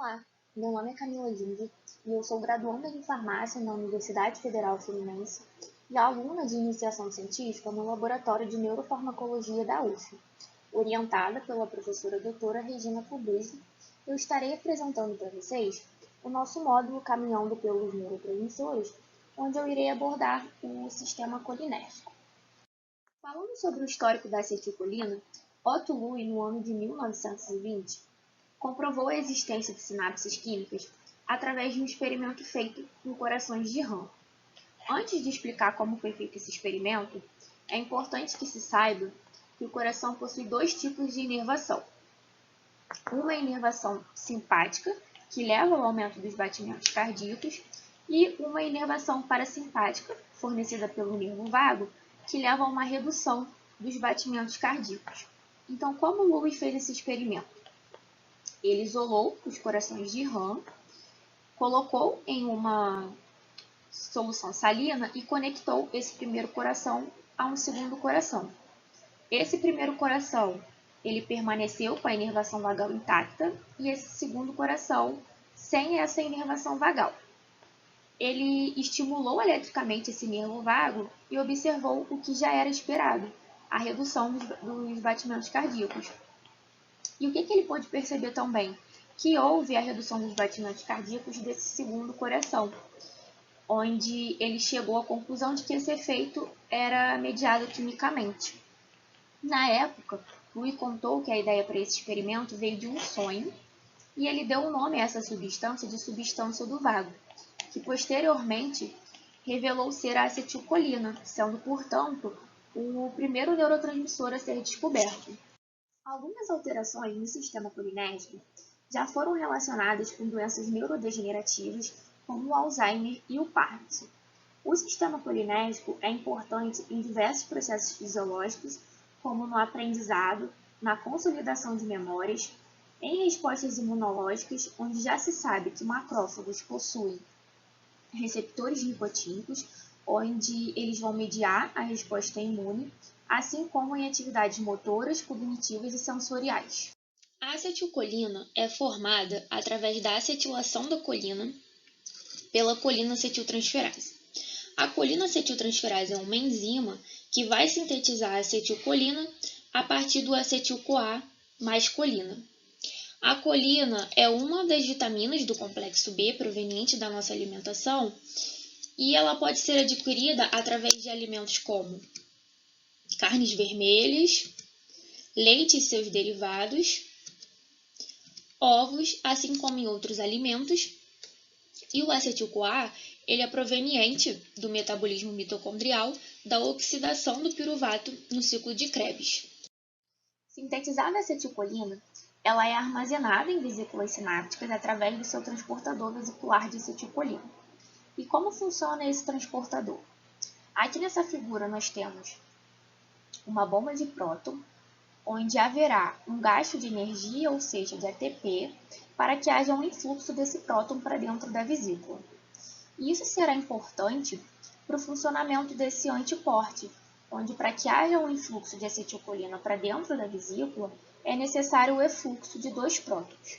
Olá, meu nome é Camila Linde e eu sou graduanda em farmácia na Universidade Federal Fluminense e aluna de iniciação científica no Laboratório de Neurofarmacologia da UF. Orientada pela professora doutora Regina Puglisi, eu estarei apresentando para vocês o nosso módulo Caminhando pelos Neurotransmissores, onde eu irei abordar o sistema colinérgico. Falando sobre o histórico da acetilcolina, Otto Loewi, no ano de 1920, comprovou a existência de sinapses químicas através de um experimento feito em corações de rã. Antes de explicar como foi feito esse experimento, é importante que se saiba que o coração possui dois tipos de inervação. Uma é a inervação simpática, que leva ao aumento dos batimentos cardíacos, e uma inervação parasimpática, fornecida pelo nervo vago, que leva a uma redução dos batimentos cardíacos. Então, como Loewi fez esse experimento? Ele isolou os corações de rã, colocou em uma solução salina e conectou esse primeiro coração a um segundo coração. Esse primeiro coração ele permaneceu com a inervação vagal intacta e esse segundo coração sem essa inervação vagal. Ele estimulou eletricamente esse nervo vago e observou o que já era esperado, a redução dos batimentos cardíacos. E o que ele pôde perceber também? Que houve a redução dos batimentos cardíacos desse segundo coração, onde ele chegou à conclusão de que esse efeito era mediado quimicamente. Na época, Loewi contou que a ideia para esse experimento veio de um sonho, e ele deu o nome a essa substância de substância do vago, que posteriormente revelou ser a acetilcolina, sendo, portanto, o primeiro neurotransmissor a ser descoberto. Algumas alterações no sistema colinérgico já foram relacionadas com doenças neurodegenerativas, como o Alzheimer e o Parkinson. O sistema colinérgico é importante em diversos processos fisiológicos, como no aprendizado, na consolidação de memórias, em respostas imunológicas, onde já se sabe que macrófagos possuem receptores nicotínicos, onde eles vão mediar a resposta imune, assim como em atividades motoras, cognitivas e sensoriais. A acetilcolina é formada através da acetilação da colina pela colina-acetiltransferase. A colina-acetiltransferase é uma enzima que vai sintetizar a acetilcolina a partir do acetil-CoA mais colina. A colina é uma das vitaminas do complexo B proveniente da nossa alimentação e ela pode ser adquirida através de alimentos como carnes vermelhas, leite e seus derivados, ovos, assim como em outros alimentos. E o acetil-CoA ele é proveniente do metabolismo mitocondrial da oxidação do piruvato no ciclo de Krebs. Sintetizada a acetilcolina, ela é armazenada em vesículas sinápticas através do seu transportador vesicular de acetilcolina. E como funciona esse transportador? Aqui nessa figura nós temos uma bomba de próton, onde haverá um gasto de energia, ou seja, de ATP, para que haja um influxo desse próton para dentro da vesícula. E isso será importante para o funcionamento desse anticorte, onde para que haja um influxo de acetilcolina para dentro da vesícula, é necessário o efluxo de dois prótons.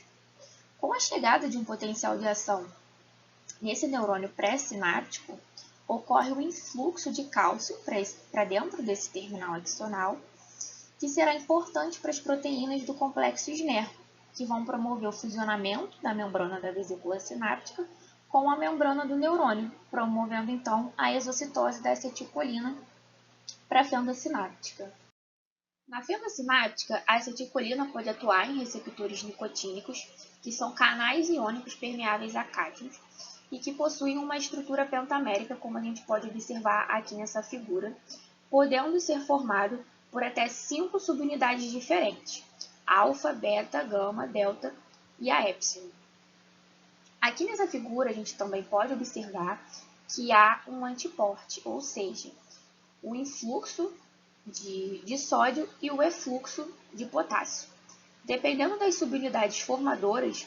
Com a chegada de um potencial de ação nesse neurônio pré-sináptico, ocorre o influxo de cálcio para dentro desse terminal axonal, que será importante para as proteínas do complexo SNER, que vão promover o fusionamento da membrana da vesícula sináptica com a membrana do neurônio, promovendo então a exocitose da acetilcolina para a fenda sináptica. Na fenda sináptica, a acetilcolina pode atuar em receptores nicotínicos, que são canais iônicos permeáveis a cádmios, e que possuem uma estrutura pentamérica, como a gente pode observar aqui nessa figura, podendo ser formado por até 5 subunidades diferentes: alfa, beta, gama, delta e a epsilon. Aqui nessa figura a gente também pode observar que há um antiporte, ou seja, o influxo de sódio e o efluxo de potássio. Dependendo das subunidades formadoras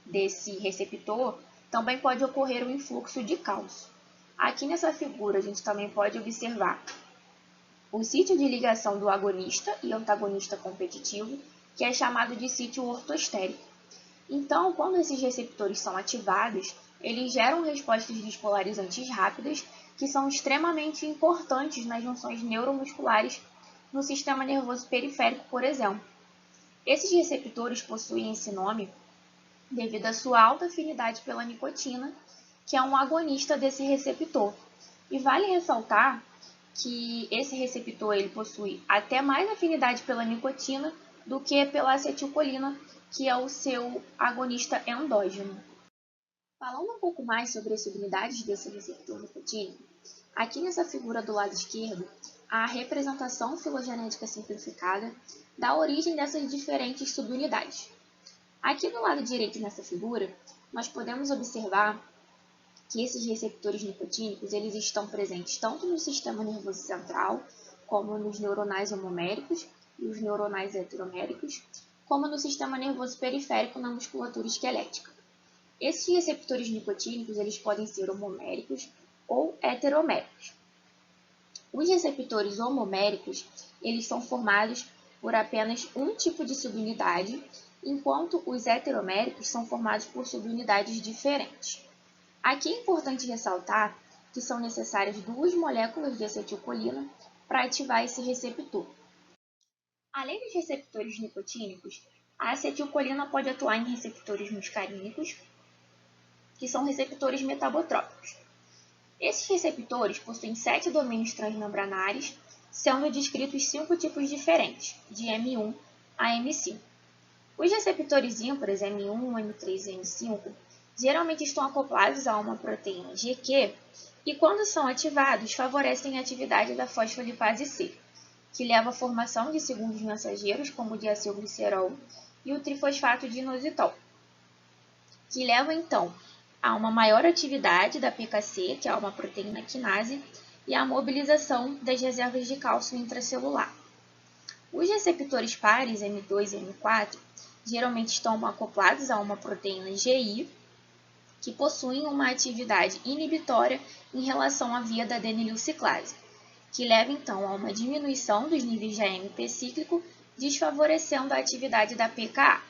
desse receptor, também pode ocorrer o influxo de cálcio. Aqui nessa figura a gente também pode observar o sítio de ligação do agonista e antagonista competitivo, que é chamado de sítio ortostérico. Então, quando esses receptores são ativados, eles geram respostas despolarizantes rápidas que são extremamente importantes nas junções neuromusculares no sistema nervoso periférico, por exemplo. Esses receptores possuem esse nome devido à sua alta afinidade pela nicotina, que é um agonista desse receptor. E vale ressaltar que esse receptor ele possui até mais afinidade pela nicotina do que pela acetilcolina, que é o seu agonista endógeno. Falando um pouco mais sobre as subunidades desse receptor nicotínico, aqui nessa figura do lado esquerdo, a representação filogenética simplificada dá origem dessas diferentes subunidades. Aqui do lado direito nessa figura, nós podemos observar que esses receptores nicotínicos eles estão presentes tanto no sistema nervoso central, como nos neuronais homoméricos e os neuronais heteroméricos, como no sistema nervoso periférico na musculatura esquelética. Esses receptores nicotínicos eles podem ser homoméricos ou heteroméricos. Os receptores homoméricos eles são formados por apenas um tipo de subunidade, enquanto os heteroméricos são formados por subunidades diferentes. Aqui é importante ressaltar que são necessárias 2 moléculas de acetilcolina para ativar esse receptor. Além dos receptores nicotínicos, a acetilcolina pode atuar em receptores muscarínicos, que são receptores metabotrópicos. Esses receptores possuem 7 domínios transmembranares, sendo descritos 5 tipos diferentes, de M1 a M5. Os receptores ímpares M1, M3 e M5 geralmente estão acoplados a uma proteína GQ e, quando são ativados, favorecem a atividade da fosfolipase C, que leva à formação de segundos mensageiros, como o diacilglicerol e o trifosfato de inositol, que leva, então, a uma maior atividade da PKC, que é uma proteína quinase, e à mobilização das reservas de cálcio intracelular. Os receptores pares M2 e M4 geralmente estão acoplados a uma proteína GI, que possuem uma atividade inibitória em relação à via da adenilciclase, que leva então a uma diminuição dos níveis de AMP cíclico, desfavorecendo a atividade da PKA.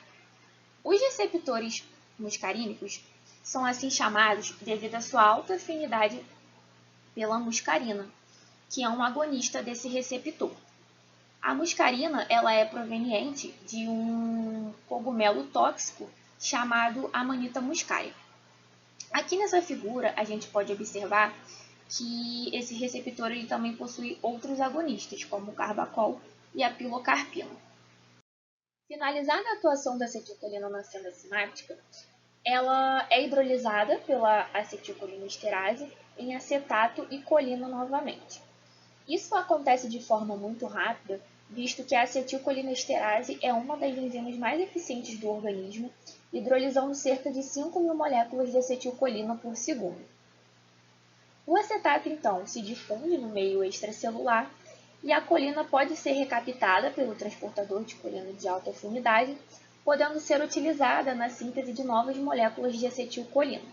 Os receptores muscarínicos são assim chamados devido à sua alta afinidade pela muscarina, que é um agonista desse receptor. A muscarina ela é proveniente de um cogumelo tóxico chamado Amanita muscaria. Aqui nessa figura, a gente pode observar que esse receptor ele também possui outros agonistas, como o carbacol e a pilocarpina. Finalizada a atuação da acetilcolina na célula sináptica, ela é hidrolisada pela acetilcolinesterase em acetato e colina novamente. Isso acontece de forma muito rápida, visto que a acetilcolinesterase é uma das enzimas mais eficientes do organismo, hidrolisando cerca de 5.000 moléculas de acetilcolina por segundo. O acetato, então, se difunde no meio extracelular e a colina pode ser recaptada pelo transportador de colina de alta afinidade, podendo ser utilizada na síntese de novas moléculas de acetilcolina.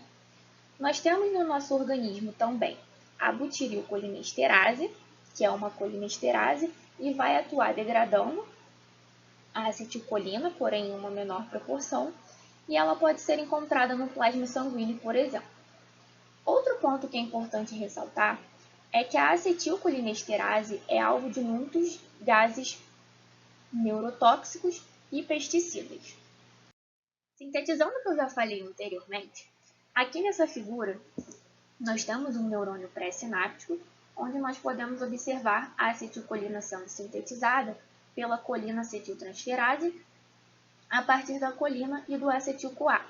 Nós temos no nosso organismo também a butirilcolinesterase, que é uma colinesterase e vai atuar degradando a acetilcolina, porém em uma menor proporção, e ela pode ser encontrada no plasma sanguíneo, por exemplo. Outro ponto que é importante ressaltar é que a acetilcolinesterase é alvo de muitos gases neurotóxicos e pesticidas. Sintetizando o que eu já falei anteriormente, aqui nessa figura nós temos um neurônio pré-sináptico, onde nós podemos observar a acetilcolina sendo sintetizada pela colina acetiltransferase a partir da colina e do acetil-CoA,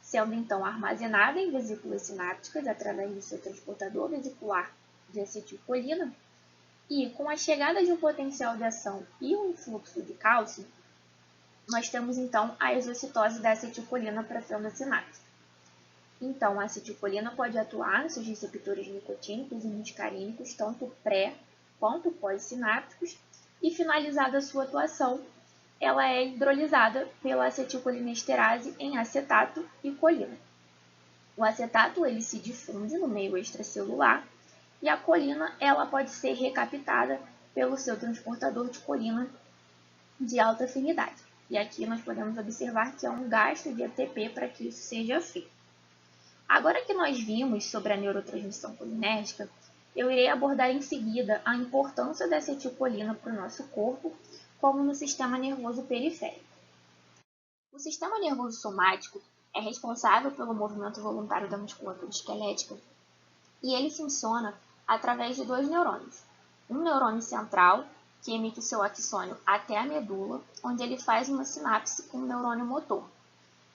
sendo então armazenada em vesículas sinápticas através do seu transportador vesicular de acetilcolina, e com a chegada de um potencial de ação e um influxo de cálcio, nós temos então a exocitose da acetilcolina para a fenda sináptica. Então, a acetilcolina pode atuar nos seus receptores nicotínicos e muscarínicos, tanto pré quanto pós-sinápticos, e finalizada a sua atuação, ela é hidrolisada pela acetilcolinesterase em acetato e colina. O acetato ele se difunde no meio extracelular e a colina ela pode ser recaptada pelo seu transportador de colina de alta afinidade. E aqui nós podemos observar que é um gasto de ATP para que isso seja feito. Agora que nós vimos sobre a neurotransmissão colinérgica, eu irei abordar em seguida a importância da acetilcolina para o nosso corpo, como no sistema nervoso periférico. O sistema nervoso somático é responsável pelo movimento voluntário da musculatura esquelética e ele funciona através de dois neurônios. Um neurônio central, que emite o seu axônio até a medula, onde ele faz uma sinapse com o neurônio motor.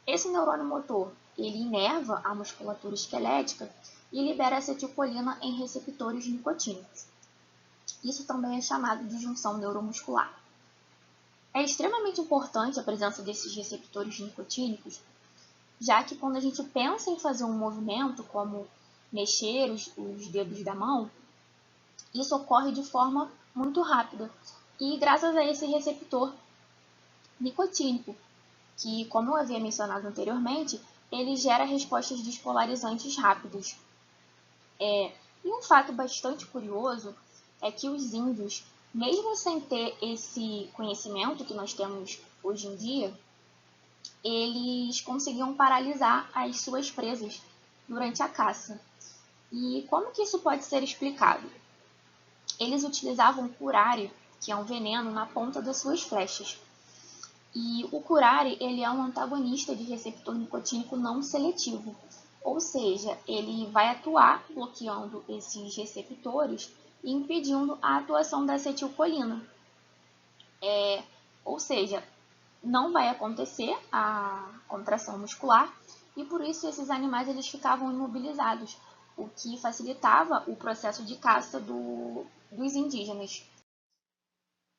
Esse neurônio motor ele inerva a musculatura esquelética e libera acetilcolina em receptores nicotínicos. Isso também é chamado de junção neuromuscular. É extremamente importante a presença desses receptores nicotínicos, já que quando a gente pensa em fazer um movimento, como mexer os dedos da mão, isso ocorre de forma muito rápida. E graças a esse receptor nicotínico, que, como eu havia mencionado anteriormente, ele gera respostas despolarizantes rápidas. E um fato bastante curioso é que os índios, mesmo sem ter esse conhecimento que nós temos hoje em dia, eles conseguiam paralisar as suas presas durante a caça. E como que isso pode ser explicado? Eles utilizavam curare, que é um veneno, na ponta das suas flechas. E o curare ele é um antagonista de receptor nicotínico não seletivo, ou seja, ele vai atuar bloqueando esses receptores e impedindo a atuação da acetilcolina. Ou seja, não vai acontecer a contração muscular e por isso esses animais eles ficavam imobilizados, o que facilitava o processo de caça dos indígenas.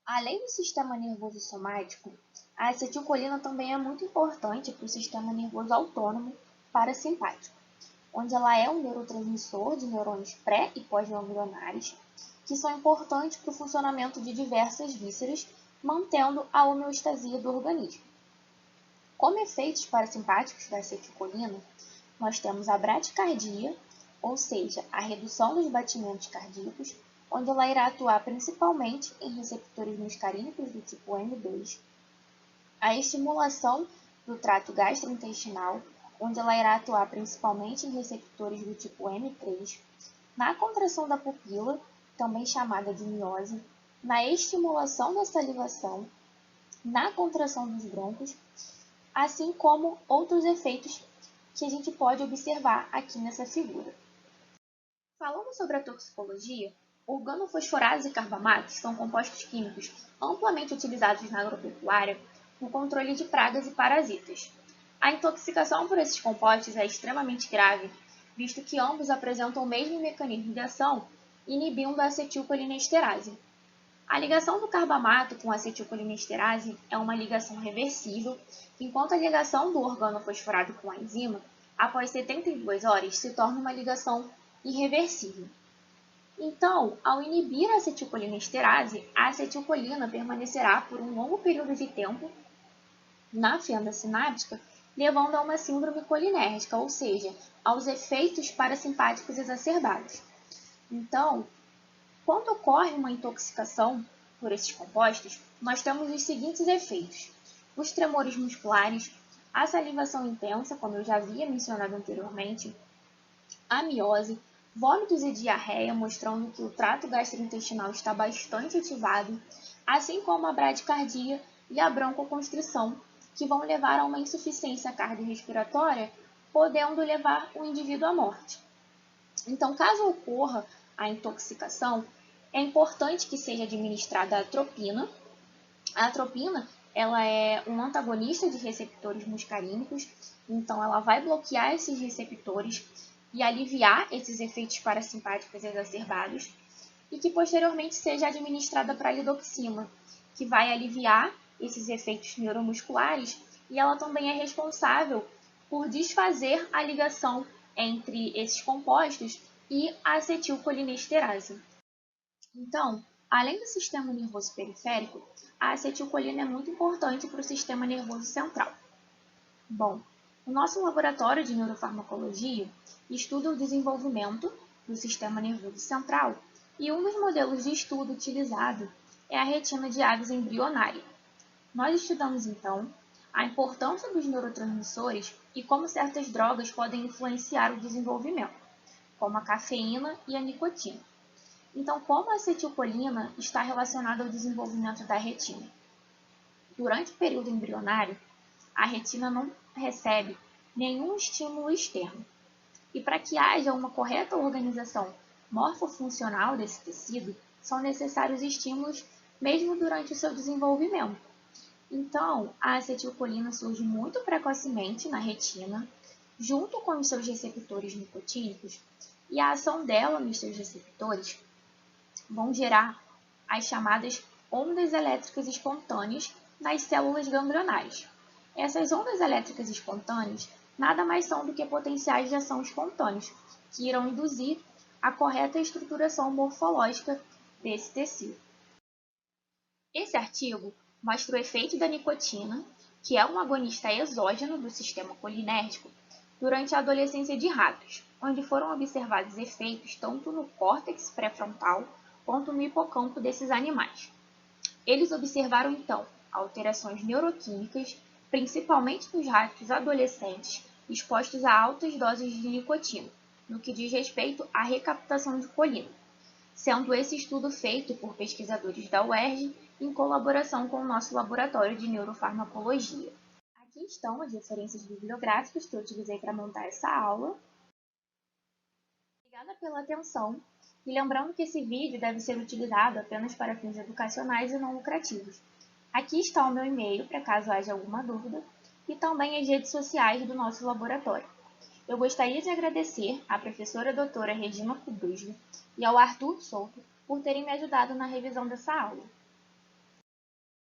Além do sistema nervoso somático, a acetilcolina também é muito importante para o sistema nervoso autônomo parasimpático, onde ela é um neurotransmissor de neurônios pré- e pós-ganglionares, que são importantes para o funcionamento de diversas vísceras, mantendo a homeostasia do organismo. Como efeitos parasimpáticos da acetilcolina, nós temos a bradicardia, ou seja, a redução dos batimentos cardíacos, onde ela irá atuar principalmente em receptores muscarínicos do tipo M2, a estimulação do trato gastrointestinal, onde ela irá atuar principalmente em receptores do tipo M3, na contração da pupila, também chamada de miose, na estimulação da salivação, na contração dos brônquios, assim como outros efeitos que a gente pode observar aqui nessa figura. Falando sobre a toxicologia, organofosforados e carbamatos são compostos químicos amplamente utilizados na agropecuária no controle de pragas e parasitas. A intoxicação por esses compostos é extremamente grave, visto que ambos apresentam o mesmo mecanismo de ação, inibindo a acetilcolinesterase. A ligação do carbamato com a acetilcolinesterase é uma ligação reversível, enquanto a ligação do organofosforado com a enzima, após 72 horas, se torna uma ligação irreversível. Então, ao inibir a acetilcolinesterase, a acetilcolina permanecerá por um longo período de tempo na fenda sináptica, levando a uma síndrome colinérgica, ou seja, aos efeitos parasimpáticos exacerbados. Então, quando ocorre uma intoxicação por esses compostos, nós temos os seguintes efeitos: os tremores musculares, a salivação intensa, como eu já havia mencionado anteriormente, a miose, vômitos e diarreia, mostrando que o trato gastrointestinal está bastante ativado, assim como a bradicardia e a broncoconstrição, que vão levar a uma insuficiência cardiorrespiratória, podendo levar o indivíduo à morte. Então, caso ocorra a intoxicação, é importante que seja administrada a atropina. A atropina ela é um antagonista de receptores muscarínicos, então ela vai bloquear esses receptores e aliviar esses efeitos parasimpáticos exacerbados, e que posteriormente seja administrada para lidoxima, que vai aliviar esses efeitos neuromusculares, e ela também é responsável por desfazer a ligação entre esses compostos e a acetilcolinesterase. Então, além do sistema nervoso periférico, a acetilcolina é muito importante para o sistema nervoso central. Bom, o nosso laboratório de neurofarmacologia estuda o desenvolvimento do sistema nervoso central e um dos modelos de estudo utilizado é a retina de aves embrionária. Nós estudamos, então, a importância dos neurotransmissores e como certas drogas podem influenciar o desenvolvimento, como a cafeína e a nicotina. Então, como a acetilcolina está relacionada ao desenvolvimento da retina? Durante o período embrionário, a retina não recebe nenhum estímulo externo. E para que haja uma correta organização morfofuncional desse tecido, são necessários estímulos mesmo durante o seu desenvolvimento. Então, a acetilcolina surge muito precocemente na retina, junto com os seus receptores nicotínicos, e a ação dela nos seus receptores vão gerar as chamadas ondas elétricas espontâneas nas células ganglionares. Essas ondas elétricas espontâneas nada mais são do que potenciais de ação espontâneos, que irão induzir a correta estruturação morfológica desse tecido. Esse artigo mostra o efeito da nicotina, que é um agonista exógeno do sistema colinérgico, durante a adolescência de ratos, onde foram observados efeitos tanto no córtex pré-frontal quanto no hipocampo desses animais. Eles observaram, então, alterações neuroquímicas, principalmente nos ratos adolescentes expostos a altas doses de nicotina, no que diz respeito à recaptação de colina, sendo esse estudo feito por pesquisadores da UERJ em colaboração com o nosso laboratório de neurofarmacologia. Aqui estão as referências bibliográficas que eu utilizei para montar essa aula. Obrigada pela atenção e lembrando que esse vídeo deve ser utilizado apenas para fins educacionais e não lucrativos. Aqui está o meu e-mail para caso haja alguma dúvida e também as redes sociais do nosso laboratório. Eu gostaria de agradecer à professora doutora Regina Kubrusli e ao Arthur Souto por terem me ajudado na revisão dessa aula.